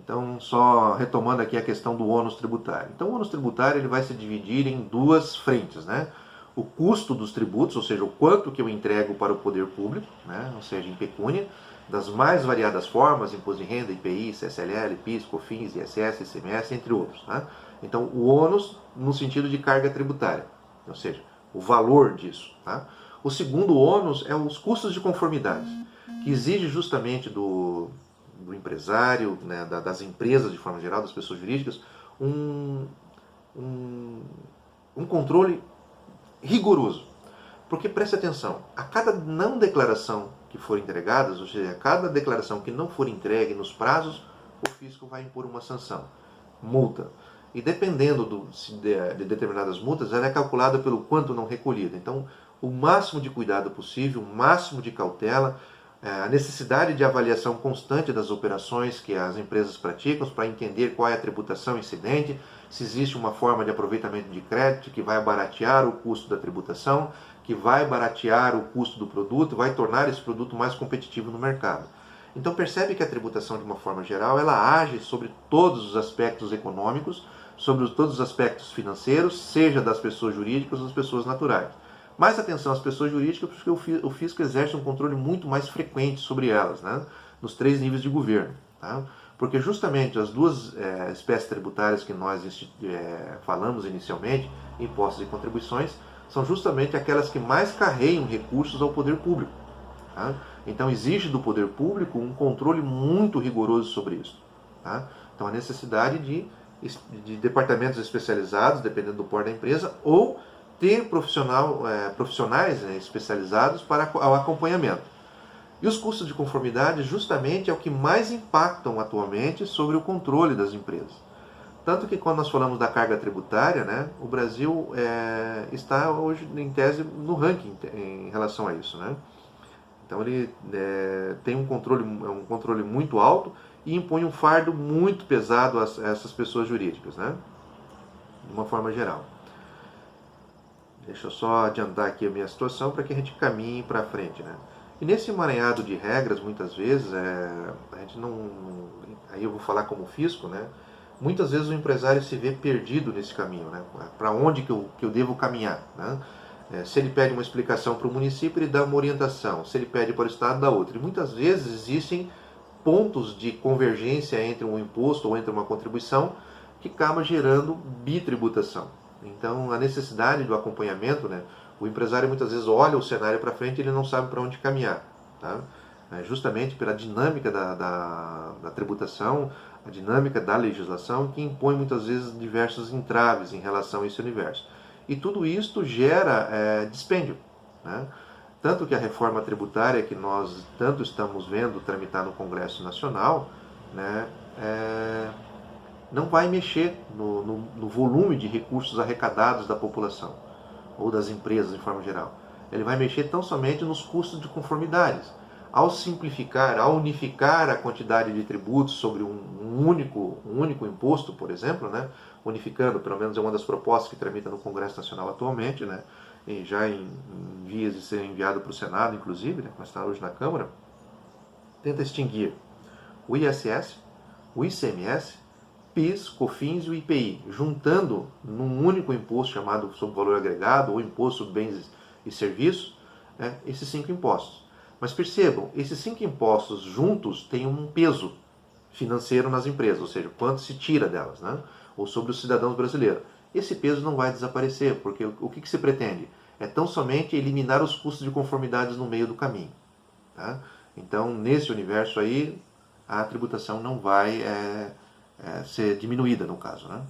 Então, só retomando aqui a questão do ônus tributário. Então, o ônus tributário ele vai se dividir em duas frentes, né? O custo dos tributos, ou seja, o quanto que eu entrego para o poder público, né? Ou seja, em pecúnia, das mais variadas formas, imposto de renda, IPI, CSLL, PIS, COFINS, ISS, ICMS, entre outros, né? Então, o ônus no sentido de carga tributária, ou seja, o valor disso, tá? O segundo ônus é os custos de conformidade, que exige justamente do empresário, né, das empresas de forma geral, das pessoas jurídicas, um, um, um controle rigoroso. Porque preste atenção, a cada não declaração que for entregada, ou seja, a cada declaração que não for entregue nos prazos, o fisco vai impor uma sanção, multa. E dependendo de determinadas multas, ela é calculada pelo quanto não recolhido. Então, o máximo de cuidado possível, o máximo de cautela, a necessidade de avaliação constante das operações que as empresas praticam para entender qual é a tributação incidente, se existe uma forma de aproveitamento de crédito que vai baratear o custo da tributação, que vai baratear o custo do produto, vai tornar esse produto mais competitivo no mercado. Então percebe que a tributação, de uma forma geral, ela age sobre todos os aspectos econômicos, sobre todos os aspectos financeiros, seja das pessoas jurídicas ou das pessoas naturais. Mais atenção às pessoas jurídicas, porque o fisco exerce um controle muito mais frequente sobre elas, né? Nos 3 níveis de governo. Tá? Porque justamente as duas espécies tributárias que nós falamos inicialmente, impostos e contribuições, são justamente aquelas que mais carregam recursos ao poder público. Tá? Então exige do poder público um controle muito rigoroso sobre isso. Tá? Então a necessidade de departamentos especializados, dependendo do porte da empresa, ou ter profissionais especializados para o acompanhamento. E os custos de conformidade justamente é o que mais impactam atualmente sobre o controle das empresas. Tanto que quando nós falamos da carga tributária, né, o Brasil está hoje em tese no ranking em relação a isso. Né? Então ele tem um controle muito alto e impõe um fardo muito pesado a essas pessoas jurídicas, né? De uma forma geral. Deixa eu só adiantar aqui a minha situação para que a gente caminhe para frente, né? E nesse emaranhado de regras, muitas vezes, a gente não... Aí eu vou falar como fisco, né? Muitas vezes o empresário se vê perdido nesse caminho, né? Para onde que eu devo caminhar, né? Se ele pede uma explicação para o município, ele dá uma orientação. Se ele pede para o Estado, dá outra. E muitas vezes existem pontos de convergência entre um imposto ou entre uma contribuição que acaba gerando bitributação. Então, a necessidade do acompanhamento, né? O empresário muitas vezes olha o cenário para frente e ele não sabe para onde caminhar. Tá? Justamente pela dinâmica da tributação, a dinâmica da legislação, que impõe muitas vezes diversos entraves em relação a esse universo. E tudo isso gera dispêndio. Né? Tanto que a reforma tributária que nós tanto estamos vendo tramitar no Congresso Nacional, né, não vai mexer no volume de recursos arrecadados da população ou das empresas de forma geral. Ele vai mexer tão somente nos custos de conformidades. Ao simplificar, ao unificar a quantidade de tributos sobre um único imposto, por exemplo, né, unificando, pelo menos é uma das propostas que tramita no Congresso Nacional atualmente, né, e já em vias de ser enviado para o Senado, inclusive, né, mas está hoje na Câmara, tenta extinguir o ISS, o ICMS, PIS, COFINS e o IPI, juntando num único imposto chamado sobre valor agregado ou imposto sobre bens e serviços, né, esses 5 impostos. Mas percebam, esses 5 impostos juntos têm um peso financeiro nas empresas, ou seja, quanto se tira delas, né, ou sobre os cidadãos brasileiros. Esse peso não vai desaparecer, porque o que se pretende? É tão somente eliminar os custos de conformidades no meio do caminho. Tá? Então, nesse universo aí, a tributação não vai ser diminuída, no caso. Né?